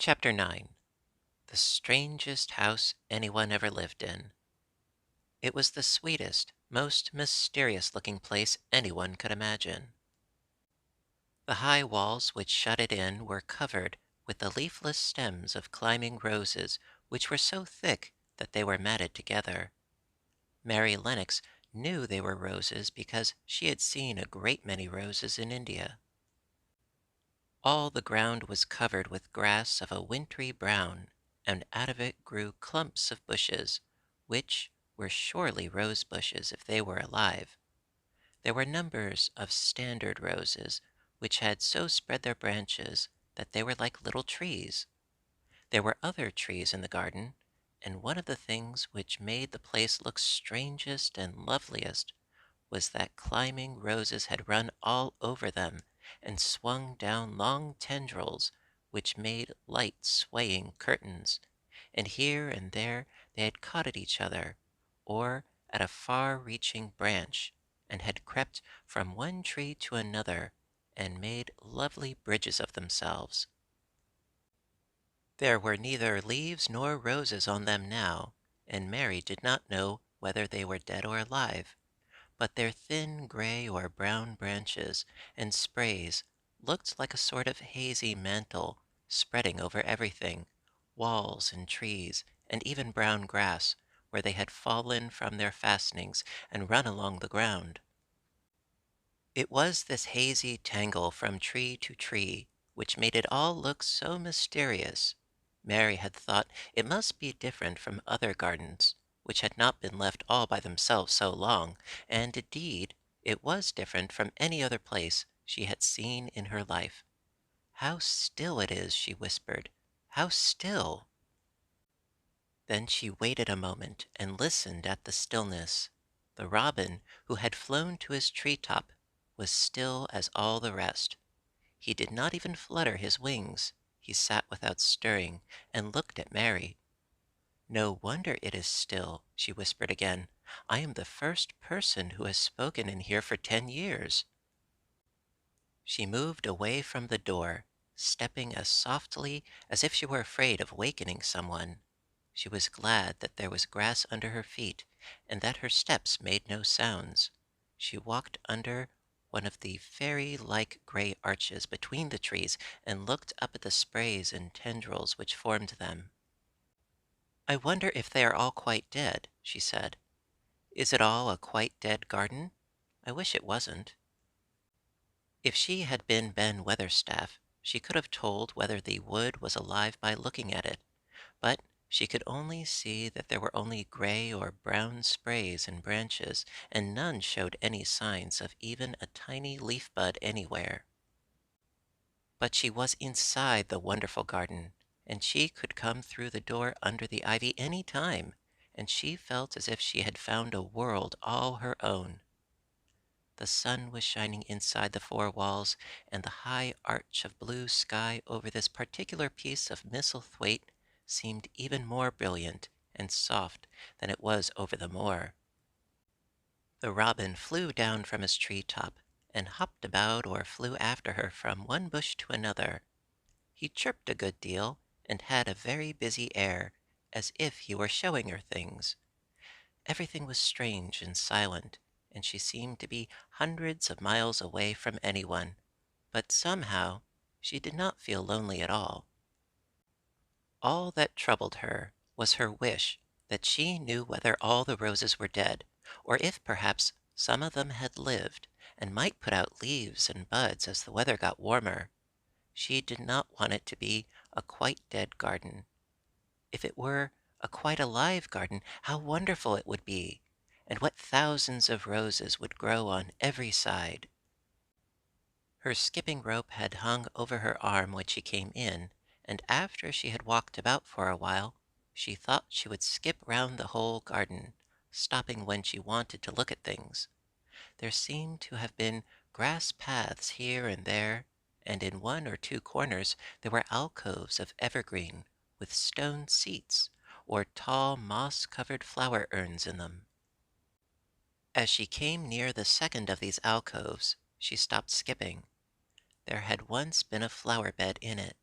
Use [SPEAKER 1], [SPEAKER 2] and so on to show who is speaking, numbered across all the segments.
[SPEAKER 1] Chapter 9. The Strangest House Anyone Ever Lived in. It was the sweetest, most mysterious-looking place anyone could imagine. The high walls which shut it in were covered with the leafless stems of climbing roses which were so thick that they were matted together. Mary Lennox knew they were roses because she had seen a great many roses in India. All the ground was covered with grass of a wintry brown, and out of it grew clumps of bushes, which were surely rose bushes if they were alive. There were numbers of standard roses, which had so spread their branches that they were like little trees. There were other trees in the garden, and one of the things which made the place look strangest and loveliest was that climbing roses had run all over them and swung down long tendrils which made light swaying curtains, and here and there they had caught at each other, or at a far-reaching branch, and had crept from one tree to another, and made lovely bridges of themselves. There were neither leaves nor roses on them now, and Mary did not know whether they were dead or alive, but their thin gray or brown branches and sprays looked like a sort of hazy mantle spreading over everything, walls and trees, and even brown grass, where they had fallen from their fastenings and run along the ground. It was this hazy tangle from tree to tree which made it all look so mysterious. Mary had thought it must be different from other gardens, which had not been left all by themselves so long, and indeed it was different from any other place she had seen in her life. "How still it is," she whispered. "How still!" Then she waited a moment and listened at the stillness. The robin, who had flown to his tree top, was still as all the rest. He did not even flutter his wings. He sat without stirring and looked at Mary. "No wonder it is still," she whispered again. "I am the first person who has spoken in here for 10 years." She moved away from the door, stepping as softly as if she were afraid of wakening someone. She was glad that there was grass under her feet, and that her steps made no sounds. She walked under one of the fairy-like gray arches between the trees and looked up at the sprays and tendrils which formed them. "I wonder if they are all quite dead," she said. "Is it all a quite dead garden? I wish it wasn't." If she had been Ben Weatherstaff, she could have told whether the wood was alive by looking at it, but she could only see that there were only gray or brown sprays and branches, and none showed any signs of even a tiny leaf bud anywhere. But she was inside the wonderful garden, and she could come through the door under the ivy any time, and she felt as if she had found a world all her own. The sun was shining inside the four walls, and the high arch of blue sky over this particular piece of Misselthwaite seemed even more brilliant and soft than it was over the moor. The robin flew down from his tree top and hopped about or flew after her from one bush to another. He chirped a good deal and had a very busy air, as if he were showing her things. Everything was strange and silent, and she seemed to be hundreds of miles away from anyone, but somehow she did not feel lonely at all. All that troubled her was her wish that she knew whether all the roses were dead, or if perhaps some of them had lived and might put out leaves and buds as the weather got warmer. She did not want it to be a quite dead garden. If it were a quite alive garden, how wonderful it would be, and what thousands of roses would grow on every side. Her skipping rope had hung over her arm when she came in, and after she had walked about for a while, she thought she would skip round the whole garden, stopping when she wanted to look at things. There seemed to have been grass paths here and there, and in one or two corners there were alcoves of evergreen with stone seats or tall moss-covered flower urns in them. As she came near the second of these alcoves, she stopped skipping. There had once been a flower bed in it,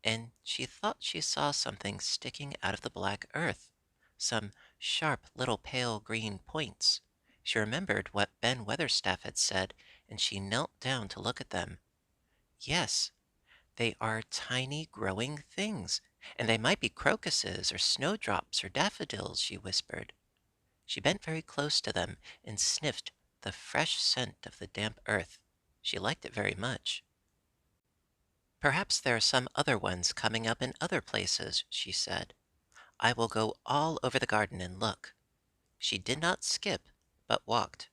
[SPEAKER 1] and she thought she saw something sticking out of the black earth, some sharp little pale green points. She remembered what Ben Weatherstaff had said, and she knelt down to look at them. Yes, they are tiny growing things, and they might be crocuses or snowdrops or daffodils, she whispered. She bent very close to them and sniffed the fresh scent of the damp earth. She liked it very much. Perhaps there are some other ones coming up in other places, she said. I will go all over the garden and look. She did not skip, but walked.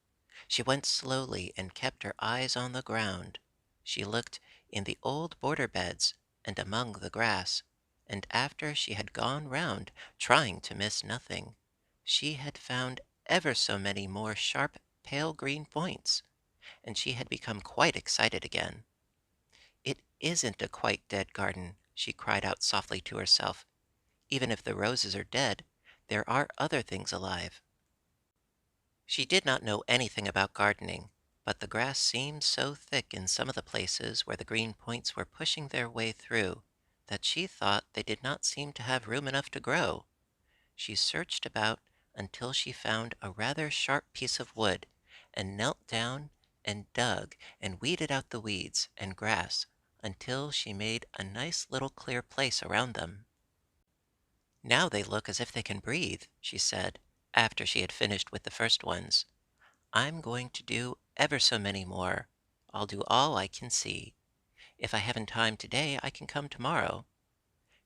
[SPEAKER 1] She went slowly and kept her eyes on the ground. She looked in the old border beds and among the grass, and after she had gone round, trying to miss nothing, she had found ever so many more sharp, pale green points, and she had become quite excited again. It isn't a quite dead garden, she cried out softly to herself. Even if the roses are dead, there are other things alive. She did not know anything about gardening, but the grass seemed so thick in some of the places where the green points were pushing their way through that she thought they did not seem to have room enough to grow. She searched about until she found a rather sharp piece of wood, and knelt down and dug and weeded out the weeds and grass until she made a nice little clear place around them. Now they look as if they can breathe, she said, after she had finished with the first ones. I'm going to do ever so many more. I'll do all I can see. If I haven't time today, I can come tomorrow.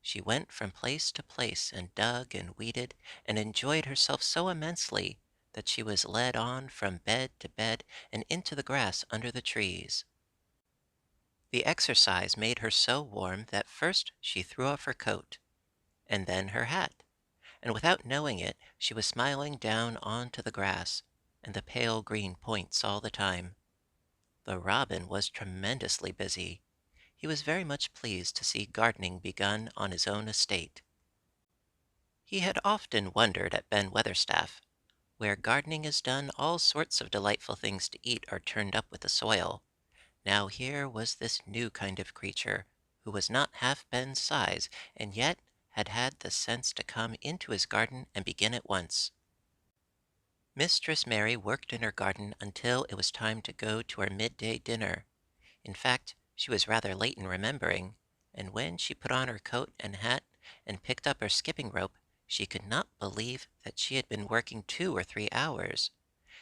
[SPEAKER 1] She went from place to place and dug and weeded and enjoyed herself so immensely that she was led on from bed to bed and into the grass under the trees. The exercise made her so warm that first she threw off her coat, and then her hat, and without knowing it, she was smiling down onto the grass and the pale green points all the time. The robin was tremendously busy. He was very much pleased to see gardening begun on his own estate. He had often wondered at Ben Weatherstaff. Where gardening is done, all sorts of delightful things to eat are turned up with the soil. Now here was this new kind of creature, who was not half Ben's size, and yet had had the sense to come into his garden and begin at once. Mistress Mary worked in her garden until it was time to go to her midday dinner. In fact, she was rather late in remembering, and when she put on her coat and hat and picked up her skipping rope, she could not believe that she had been working 2 or 3 hours.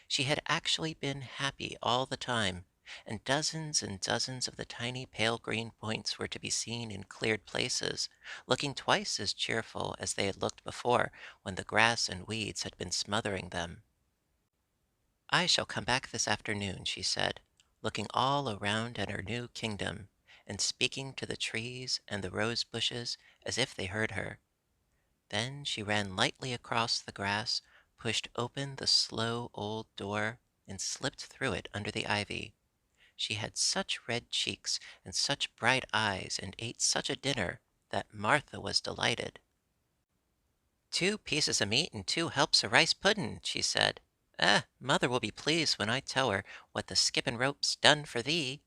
[SPEAKER 1] She had actually been happy all the time, and dozens of the tiny pale green points were to be seen in cleared places, looking twice as cheerful as they had looked before when the grass and weeds had been smothering them. I shall come back this afternoon, she said, looking all around at her new kingdom, and speaking to the trees and the rose bushes as if they heard her. Then she ran lightly across the grass, pushed open the slow old door, and slipped through it under the ivy. She had such red cheeks and such bright eyes, and ate such a dinner, that Martha was delighted. 2 pieces of meat and 2 helps of rice puddin', she said. Mother will be pleased when I tell her what the skippin' rope's done for thee.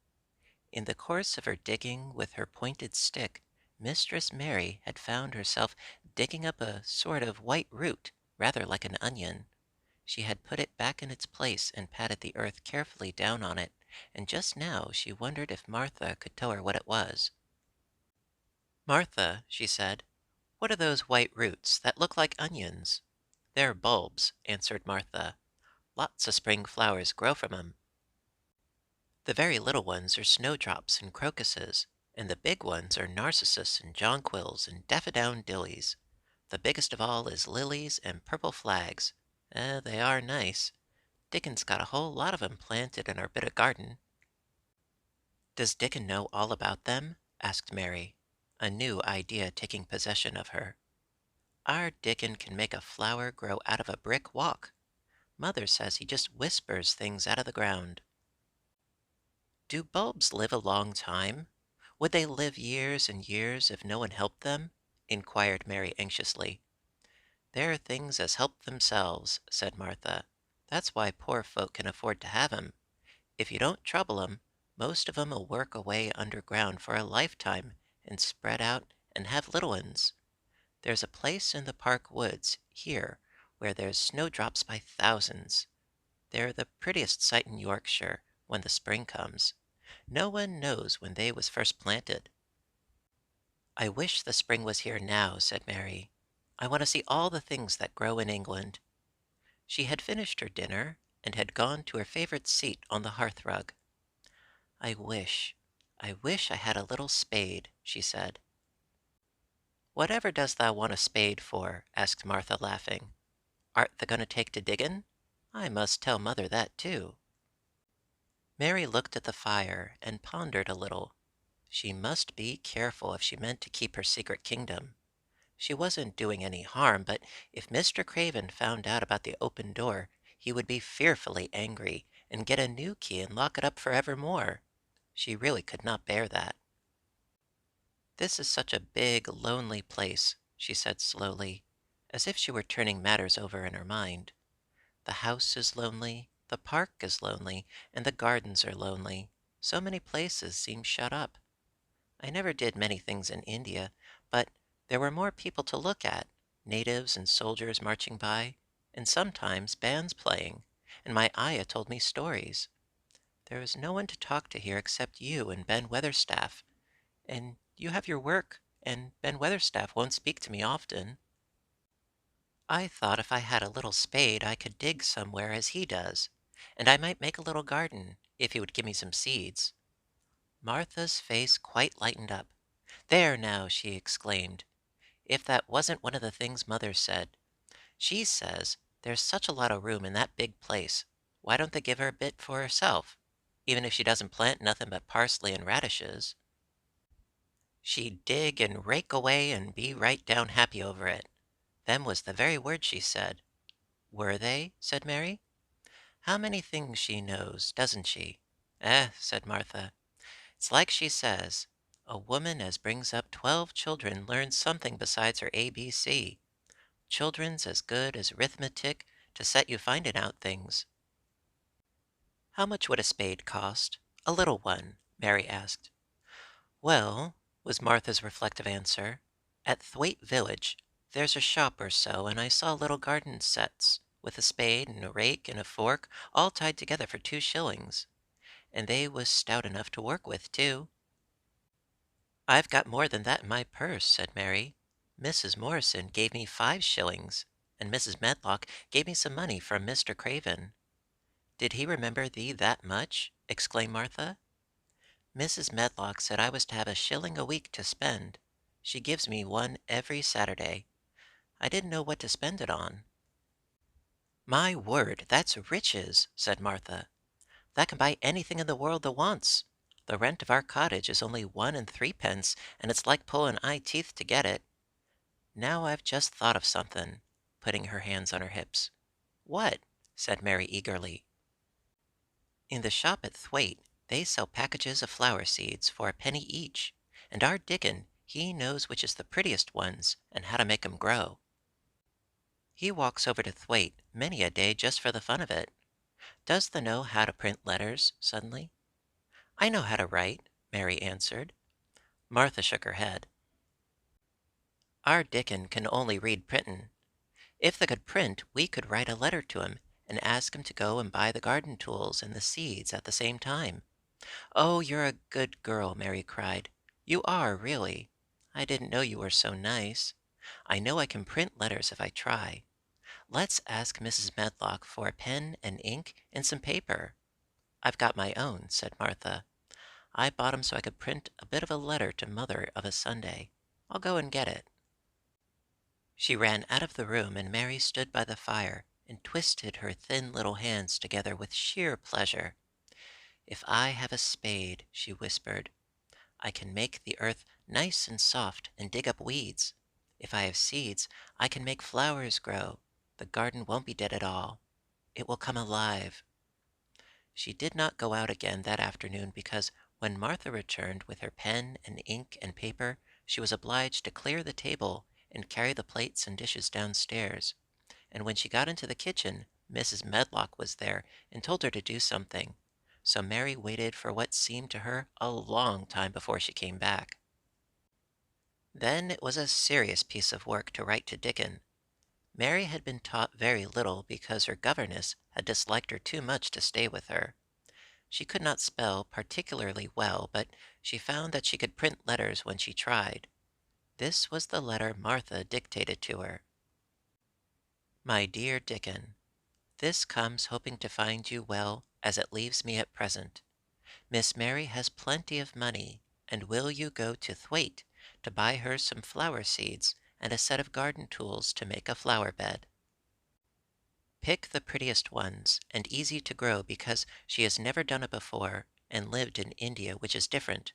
[SPEAKER 1] In the course of her digging with her pointed stick, Mistress Mary had found herself digging up a sort of white root, rather like an onion. She had put it back in its place and patted the earth carefully down on it, and just now she wondered if Martha could tell her what it was. Martha, she said, what are those white roots that look like onions? They're bulbs, answered Martha. Lots of spring flowers grow from 'em. The very little ones are snowdrops and crocuses, and the big ones are narcissus and jonquils and daffodowndillies. The biggest of all is lilies and purple flags. They are nice. Dickon's got a whole lot of 'em planted in our bit of garden. Does Dickon know all about them? Asked Mary, a new idea taking possession of her. Our Dickon can make a flower grow out of a brick walk. Mother says he just whispers things out of the ground. Do bulbs live a long time? Would they live years and years if no one helped them? Inquired Mary anxiously. There are things as help themselves, said Martha. That's why poor folk can afford to have 'em. If you don't trouble 'em, most of 'em'll work away underground for a lifetime and spread out and have little ones. There's a place in the park woods here where there's snowdrops by thousands. They're the prettiest sight in Yorkshire when the spring comes. No one knows when they was first planted." "I wish the spring was here now," said Mary. "I want to see all the things that grow in England." She had finished her dinner and had gone to her favorite seat on the hearth rug. "I wish, I wish I had a little spade," she said. "Whatever does thou want a spade for?" asked Martha, laughing. "Art thou going to take to diggin'? I must tell mother that too." Mary looked at the fire and pondered a little. She must be careful if she meant to keep her secret kingdom. She wasn't doing any harm, but if Mr. Craven found out about the open door, he would be fearfully angry and get a new key and lock it up forevermore. She really could not bear that. "This is such a big, lonely place," she said slowly, as if she were turning matters over in her mind. "The house is lonely, the park is lonely, and the gardens are lonely. So many places seem shut up. I never did many things in India, but there were more people to look at, natives and soldiers marching by, and sometimes bands playing, and my ayah told me stories. There is no one to talk to here except you and Ben Weatherstaff, and you have your work, and Ben Weatherstaff won't speak to me often. I thought if I had a little spade I could dig somewhere as he does, and I might make a little garden, if he would give me some seeds." Martha's face quite lightened up. "There now!" she exclaimed. "If that wasn't one of the things mother said. She says there's such a lot of room in that big place. Why don't they give her a bit for herself, even if she doesn't plant nothing but parsley and radishes? She'd dig and rake away and be right down happy over it. Them was the very words she said." "Were they?" said Mary. "How many things she knows, doesn't she?" Said Martha. "It's like she says, a woman as brings up 12 children learns something besides her ABC. Children's as good as arithmetic to set you finding out things." "How much would a spade cost? A little one?" Mary asked. "Well," was Martha's reflective answer, "at Thwaite Village there's a shop or so, and I saw little garden sets, with a spade and a rake and a fork, all tied together for 2 shillings. And they was stout enough to work with, too." "I've got more than that in my purse," said Mary. "Mrs. Morrison gave me 5 shillings, and Mrs. Medlock gave me some money from Mr. Craven." "Did he remember thee that much?" exclaimed Martha. "Mrs. Medlock said I was to have a shilling a week to spend. She gives me one every Saturday. I didn't know what to spend it on." "My word, that's riches!" said Martha. "That can buy anything in the world that wants. The rent of our cottage is only 1 and 3 pence, and it's like pulling eye teeth to get it. Now I've just thought of something," putting her hands on her hips. "What?" said Mary eagerly. "In the shop at Thwaite they sell packages of flower seeds for a penny each, and our Dickon he knows which is the prettiest ones and how to make 'em grow. He walks over to Thwaite many a day just for the fun of it. Does thou know how to print letters?" suddenly. "I know how to write," Mary answered. Martha shook her head. "Our Dickon can only read printin'. If thou could print, we could write a letter to him, and ask him to go and buy the garden tools and the seeds at the same time." "Oh, you're a good girl!" Mary cried. "You are, really. I didn't know you were so nice. I know I can print letters if I try. Let's ask Mrs. Medlock for a pen and ink and some paper." "I've got my own," said Martha. "I bought 'em so I could print a bit of a letter to mother of a Sunday. I'll go and get it." She ran out of the room, and Mary stood by the fire and twisted her thin little hands together with sheer pleasure. "If I have a spade," she whispered, "I can make the earth nice and soft and dig up weeds. If I have seeds, I can make flowers grow. The garden won't be dead at all. It will come alive." She did not go out again that afternoon because when Martha returned with her pen and ink and paper, she was obliged to clear the table and carry the plates and dishes downstairs. And when she got into the kitchen, Mrs. Medlock was there and told her to do something. So Mary waited for what seemed to her a long time before she came back. Then it was a serious piece of work to write to Dickon. Mary had been taught very little because her governess had disliked her too much to stay with her. She could not spell particularly well, but she found that she could print letters when she tried. This was the letter Martha dictated to her. My dear Dickon, this comes hoping to find you well as it leaves me at present. Miss Mary has plenty of money, and will you go to Thwaite to buy her some flower seeds and a set of garden tools to make a flower bed. Pick the prettiest ones and easy to grow because she has never done it before and lived in India, which is different.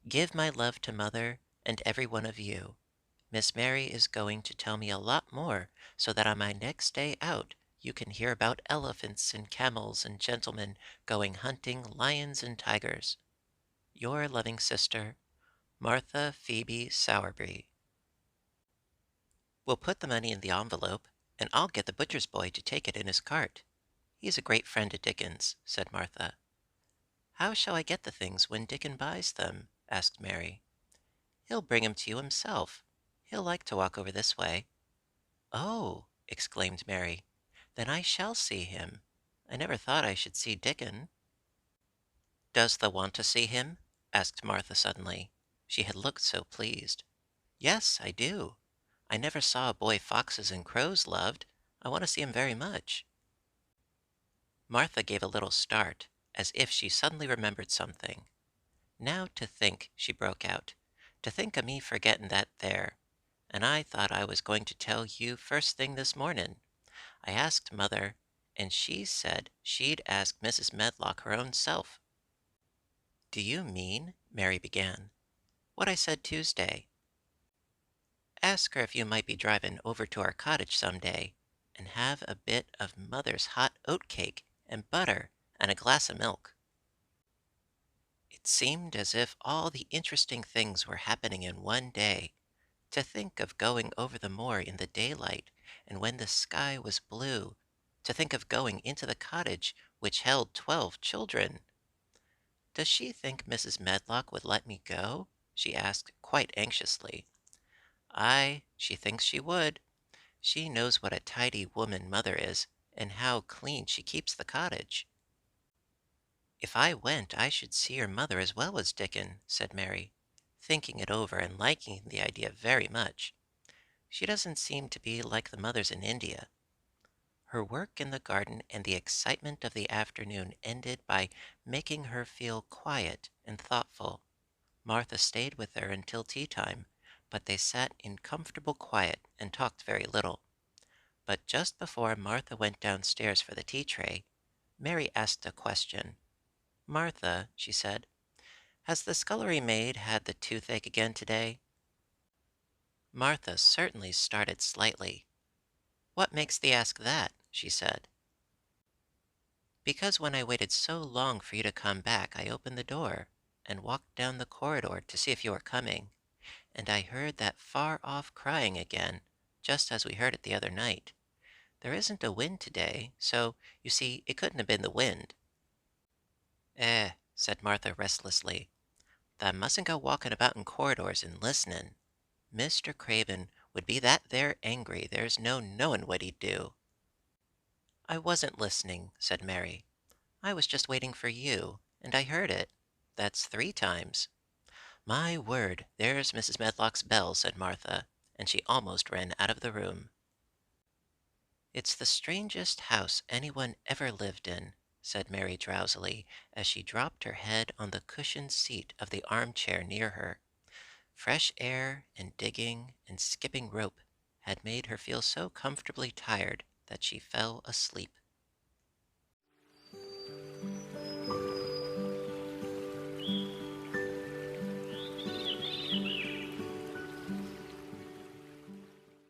[SPEAKER 1] Give my love to mother and every one of you. Miss Mary is going to tell me a lot more so that on my next day out you can hear about elephants and camels and gentlemen going hunting lions and tigers. Your loving sister, Martha Phoebe Sowerby. We'll put the money in the envelope, and I'll get the butcher's boy to take it in his cart. He's a great friend of Dickens, said Martha. How shall I get the things when Dickon buys them? Asked Mary. He'll bring 'em to you himself. He'll like to walk over this way. Oh, exclaimed Mary, then I shall see him. I never thought I should see Dickon. Does thou want to see him? Asked Martha suddenly. She had looked so pleased. Yes, I do. I never saw a boy foxes and crows loved. I want to see him very much. Martha gave a little start, as if she suddenly remembered something. Now to think, she broke out, to think o' me forgetting that there. And I thought I was going to tell you first thing this morning. I asked mother, and she said she'd ask Mrs. Medlock her own self. Do you mean, Mary began, what I said Tuesday? Ask her if you might be driving over to our cottage some day, and have a bit of mother's hot oat cake and butter and a glass of milk. It seemed as if all the interesting things were happening in one day. To think of going over the moor in the daylight and when the sky was blue. To think of going into the cottage which held 12 children. Does she think Mrs. Medlock would let me go? She asked quite anxiously. Aye, she thinks she would. She knows what a tidy woman mother is, and how clean she keeps the cottage. If I went, I should see your mother as well as Dickon, said Mary, thinking it over and liking the idea very much. She doesn't seem to be like the mothers in India. Her work in the garden and the excitement of the afternoon ended by making her feel quiet and thoughtful. Martha stayed with her until tea time, but they sat in comfortable quiet and talked very little. But just before Martha went downstairs for the tea tray, Mary asked a question. Martha, she said, has the scullery maid had the toothache again today? Martha certainly started slightly. What makes thee ask that? She said. Because when I waited so long for you to come back, I opened the door and walked down the corridor to see if you were coming, and I heard that far off crying again, just as we heard it the other night. There isn't a wind today, so you see it couldn't have been the wind. Said Martha restlessly. Thou mustn't go walking about in corridors and listening. Mr. Craven would be that there angry there's no knowing what he'd do. I wasn't listening, said Mary. I was just waiting for you, and I heard it. That's 3 times. My word, there's Mrs. Medlock's bell, said Martha, and she almost ran out of the room. It's the strangest house anyone ever lived in, said Mary drowsily, as she dropped her head on the cushioned seat of the armchair near her. Fresh air and digging and skipping rope had made her feel so comfortably tired that she fell asleep.